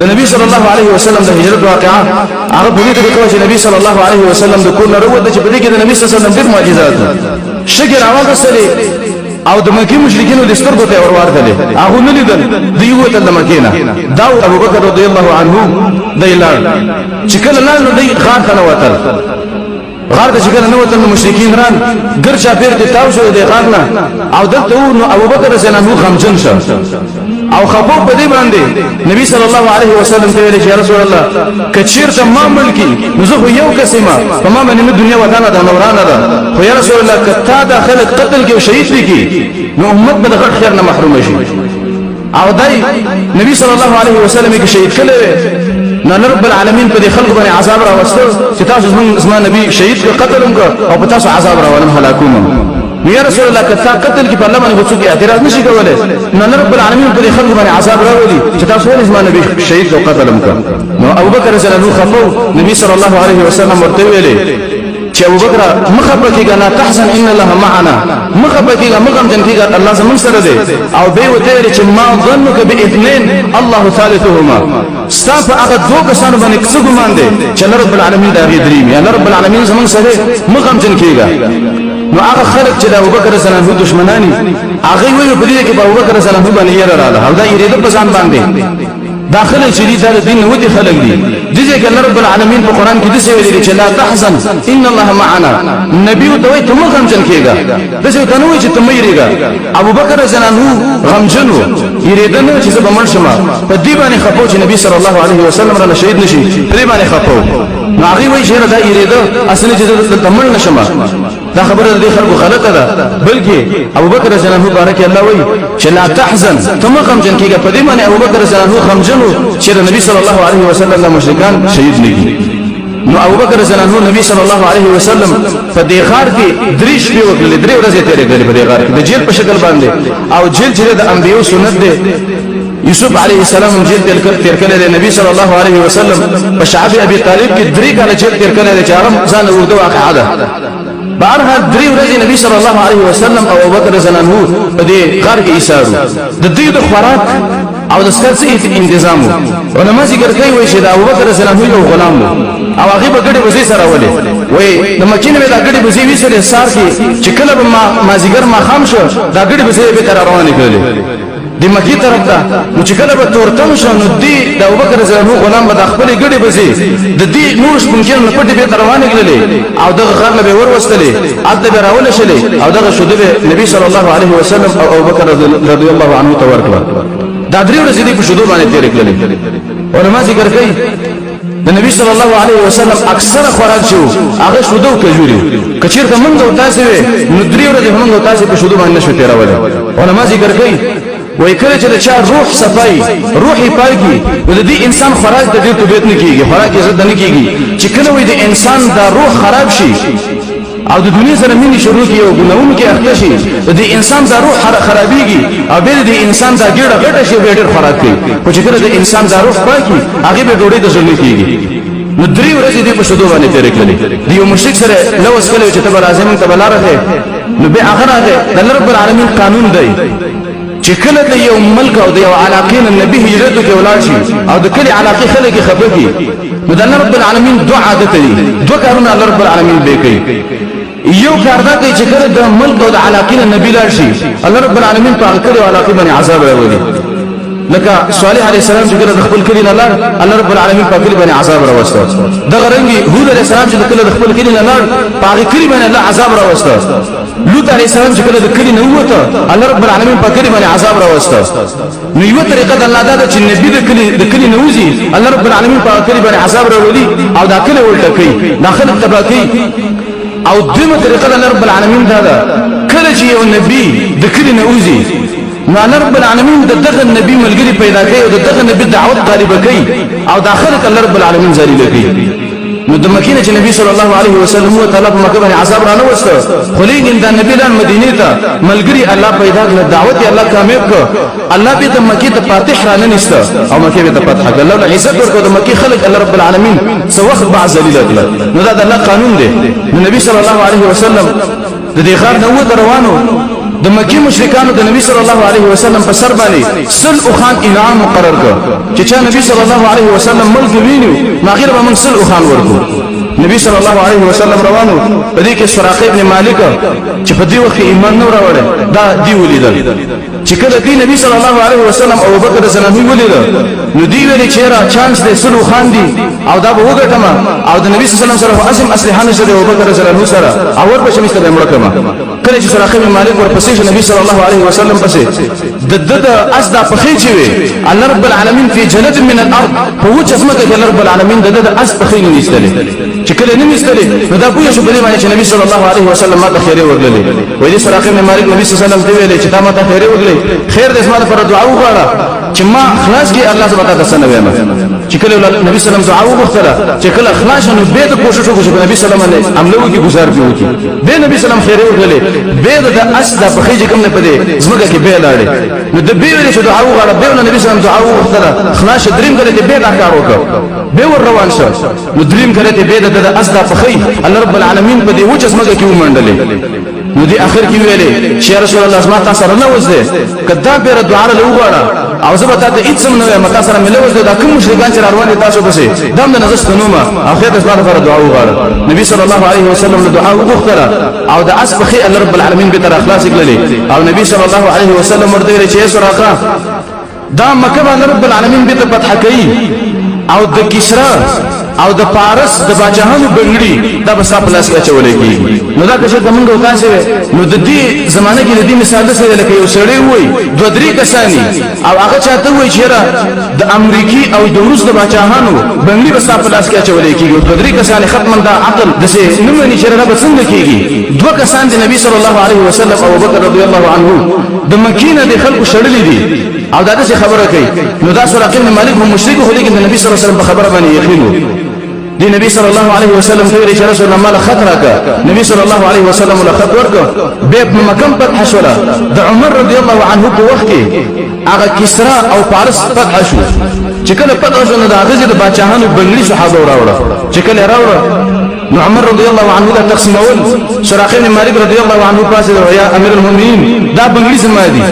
النبي صلى الله عليه وسلم د هجرت واقعا هغه په دې طریقه چې نبی صلی الله علیه وسلم د کور نه وروته چې په دې کې د نبی صلی الله علیه وسلم ډېر معجزات شکر اواز سره او د مکی مشرکین د سترګو ته ورورتل هغه نه لیدل دی وته د مکینه دا ابو بکر رضی الله عنه دی لار چې کله نو دی خان ته وتل غار ته چې کله نو وتل مشرکین ران ګرچا پیر ته تاو شو دی غار نه او دلته نو ابو بکر رضی الله عنه خمجن شو او خبو په دې باندې نبی صلی الله علیه وسلم ته ویل چې رسول الله کچیر ته ما ملکی نو زه یو قسمه په ما باندې دنیا ودانه ده نورانه ده خو یا رسول الله کته داخله قتل کې شهید کی نو امت به د خیر نه محروم شي او دای نبی صلی الله علیه وسلم کې شهید کړي نو رب العالمین په دې خلق باندې عذاب راوستو چې تاسو زموږ نبی شهید کو قتلم کو او په تاسو عذاب راولم هلاکوم یا رسول الله کته قتل کې په الله باندې وڅوک اعتراض نشي کولای نو رب العالمین په خلق باندې عذاب راولي چې تاسو یې زمانه نبی شهید او قتلم کړ نو ابو بکر رضی الله عنه خفو نبی صلی الله علیه وسلم ورته ویلي چې ابو بکر مخبتیګه لا تحزن ان الله معنا مخبتیګه مغم جن کیګه الله زمون سره دی او به وته چې ما ظنک باثنين الله ثالثهما استاف هغه دوه کسانو باندې څه ګمان دي چې رب العالمین دا غي دریم یا رب العالمین زمون سره مغم جن کیګه نو هغه خلک چې د ابوبکر رضی الله عنه دشمنانی هغه وی په دې کې په ابوبکر رضی الله عنه باندې یې رااله او دا یې د پسان باندې داخله شدید د دین نو دي خلک دي دغه کې رب العالمین په قران کې دسه ویلي چې لا تحزن ان الله معنا نبی ته وي ته غمجن کېږي دسه ته نو چې ته مې ریګا ابوبکر رضی الله عنه غمجن یریدنه چې زه بمړ شم په دې باندې خپو چې نبی صلی الله علیه وسلم را شهید نشي په دې باندې خپو نو هغه وی چې دا یریده اصل چې د تمل نشم دا خبره دې خلکو غلطه ده بلکې ابوبکر رضی الله عنه بارک الله وی چې لا تحزن ته غمجن کېږي په دې باندې ابوبکر رضی الله عنه غمجن چې نبی صلی الله علیه وسلم د مشرکان شهید نه دي نو ابوبکر رضی الله عنه نبی صلی الله علیه وسلم په دې غار کې دریش په وکړه درې ورځې تیرې کړې په دې غار کې د جیل په شکل باندې او جیل چې د انبیو سنت ده یوسف علیه السلام جیل تیر کړل نبی صلی الله علیه وسلم په شعب ابي طالب کې درې کاله جیل تیر کړل چې هغه ځان ورته واقعا ده بارها درې ورځې نبی صلی الله علیه وسلم او ابوبکر رضی الله عنه په دې غار کې ایثارو د دې د خوراک او د سکرسي تنظیم علماء ذکر کوي چې دا ابوبکر رضی الله عنه یو غلام او هغه په ګډه وزي سره ولې وای د مکینه دا ګډه وزي وسره سار کې چې کله ما زیګر ما خام شو دا ګډه وزي به تر روانه کړي د مکی طرف ته نو چې کله به تورتم شو نو دی د ابوبکر رضی الله عنه غلام به د خپل ګډه وزي د دې نور ممکن نه پټي به تر روانه کړي او دغه غر له ور وستلې اته به راول شلې او دغه شوده نبی صلی الله علیه وسلم او ابوبکر رضی الله عنه تورکړه دا درې ورځې په شوده باندې تیر کړل علماء ذکر کوي د نبی صلی الله علیه وسلم اکثر خوراک شو هغه شودو کجوري کچیر ته مونږ او تاسو نو درې ورځې مونږ او تاسو په شودو باندې شو تیرول علماء ذکر کوي وای کله چې چا روح صفای روحي پاکي د دې انسان خوراک د دې توبېت نه کیږي خوراک عزت نه کیږي چې کله وای د انسان دا روح خراب شي او د دنیا سره مینه شروع کیو ګناونه کې اخته شي د انسان دا روح خرابيږي او به د انسان دا ګډه غټه شي به ډېر خوراک کوي خو چې کله د انسان دا روح پاکي هغه به ډوډۍ د ضرورت کیږي نو درې ورځې دې په شودو باندې تیر کړلې دی یو مشرک سره لوس کله چې تبر اعظم تبلار راغی نو به اخر راغی د رب العالمین قانون دی چې کله د یو ملک او د یو علاقې نبی هجرت کې ولاړ شي او د کلی علاقې خلک خبر کی نو د رب العالمین دعا عادت دي دوه کارونه الله رب العالمین به کوي یو کار دا کوي چې کله د ملک او د علاقې نبی لاړ شي الله رب العالمین په کلی او علاقې باندې عذاب راوړي لکه صالح علیه السلام چې کله د خپل کلی نه لاړ الله رب العالمین په کلی باندې عذاب راوسته دغه رنګي هود علیه السلام چې کله د خپل کلی نه لاړ په کلی باندې الله عذاب راوسته لوط علیه السلام چې کله د کلی نه وته الله رب العالمین په کلی باندې عذاب راوسته نو یو طریقه د الله دا چې نبی د کلی نه وځي الله رب العالمین په کلی باندې عذاب راوړي او دا کلی ولټه کوي داخله تبا کوي او دغه طریقه د رب العالمین دا کله چې یو نبی د کلی نه وځي نو الله رب العالمین دغه نبی ملګری پیدا کوي او دغه نبی دعوت غالب کوي او داخله الله رب العالمین ذلیل کوي نو د مکینه چې نبی صلی الله علیه وسلم او تعالی په مکه باندې عذاب را نه وسته خو لیکن د نبی لان مدینه ته ملګری الله پیدا کړ دعوت الله کامیاب کړ الله به د مکه ته فاتح را نه نشته او مکه به فتح کړ الله عزت ورکړ د مکه خلق الله رب العالمین سو وخت بعد ذلیل کړ نو دا د الله قانون دی نو نبی صلی الله علیه وسلم د دې غار نه روانو د مکی مشرکانو د نبی صلی الله علیه وسلم په سر باندې سل خان انعام مقرر کړ چې چا نبی صلی الله علیه وسلم ملک ویني ما غیر به من سل خان ورکو نبی صلی الله علیه وسلم روانو په دې کې سراقه ابن مالک چې په دې وخت ایمان نه راوړل دا دی ولیدل چې کله کې نبی صلی الله علیه وسلم او ابوبکر رضی ولیدل نو دی ویل چې را چانس دې سلو خان دي او دا به وګټم او د نبی صلی الله علیه وسلم سره عزم اصلحه نشه د ابوبکر رضی الله سره او ور پښه مستر مړکم کله چې سراقه ابن مالک ورپسې نبی صلی الله علیه وسلم پسې د اسدا په خېچې وي الله رب العالمین فی جنت من الارض هو جسمه کې الله رب العالمین د اس په خېنه نشته چې کله نه مستلې نو دا پوهه شو په دې باندې چې نبی صلی الله علیه وسلم ما ته خیره ورغلې وې دې سراقه ابن مالک نبی صلی الله علیه وسلم ته ویلې چې تا ما ته خیره ورغلې خیر دې اسماء پر دعا وغواړه چې ما خلاص کې الله سبحانه وتعالى سره ویم چې کله نبی صلی الله علیه وسلم دعا وغوښتله چې کله خلاص نو به د کوشش وکړو چې نبی صلی الله علیه وسلم عملو کې گزار پیو کې به نبی صلی الله علیه وسلم خیره ورغلې به د اس د بخې کوم نه پدې زمګه کې به لاړې نو د به ویل چې دعا وغواړه به نبی صلی الله علیه وسلم دعا وغوښتله خلاص دریم کړه دې به دا کار وکړ به ور روان شو نو دریم کړه دې به د اس د بخې الله رب العالمین په دې وجه زمګه کې ومنډلې نو دې اخر کې ویلې چې رسول الله صلی الله علیه وسلم نه وځه کدا به دعا له وغواړه او زه به تاسو هیڅ نه وایم تاسو سره ملو وځه دا کوم مشرکان چې روان دي تاسو پسې دم نه نزست نومه اخر تاسو لپاره دعا وغواړه نبی صلی الله علیه وسلم له دعا وغوښتله او د اسبخي الله رب العالمین به تر اخلاص کړلې او نبی صلی الله علیه وسلم ورته ویل چې سراقه دا مکه باندې رب العالمین به فتح کوي او د کسرا او د پارس د باچاهانو بنګړي دا به صاحب لاس کې چولې کیږي نو دا که څه زمونږ وکاسه نو د دې زمانه کې د دې مثال سره لکه یو سړی وای دوه درې کسانی او هغه چاته وای چې را د امریکای او د روس د باچاهانو بنګړي به صاحب لاس کې چولې کیږي دوه درې کسانی ختم دا عقل د څه نمونې چې را به څنګه کیږي دوه کسان د نبی صلی الله علیه وسلم او ابوبکر رضی الله عنه د مکینه د خلکو شړلې دي او دا څه خبره کوي نو دا سراقه ابن مالک هم مشرک هو لیکن نبی صلی الله علیه وسلم په خبره باندې یقینو دی نبی صلی الله علیه وسلم ته ویل چې رسول الله مال خطر کا نبی صلی الله علیه وسلم له خطر ورکو به مکم فتح شو د عمر رضی الله عنه په وخت کې هغه کسرا او پارس فتح شو چې کله فتح شو نو د هغه د باچاهانو بنگړي صحابه راوړه چې کله راوړه نو عمر رضی الله عنه دا تقسیمول سراقه بن مالک رضی الله عنه پاسه یا امیر المؤمنین دا بنگړي زما دي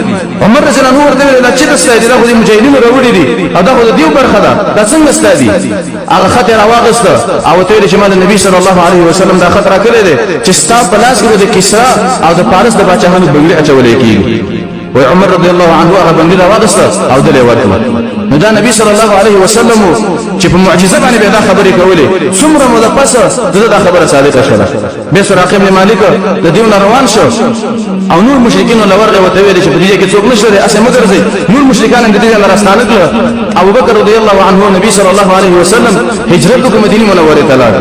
عمر رضی الله عنه ورته ویل چې تاسو دې دا خو دې مجاهدین راوړي دي او دا خو دې برخه ده دا څنګه ستادي هغه خطر واغسته او ته چې مال نبی صلی الله علیه وسلم دا خطر کړی دی چې ستا په لاس کې د کسرا او د پارس د باچاهانو بنگړي اچولې کیږي و عمر رضی الله عنه هغه بنگړي واغسته او دلې ورته نو دا نبی صلی الله علیه وسلم چې په معجزه باندې دا خبرې کولې څومره مده پس دا خبره صادقه شوه به سراقه ابن مالک د دیو روان شو او نور مشرکین له ورغه وته ویل چې په دې کې څوک نشته اسه مگر زي نور مشرکان د دې نه راستانه کړ ابو بکر رضی الله عنه نبی صلی الله علیه وسلم هجرت کو مدینه منوره ته لاړ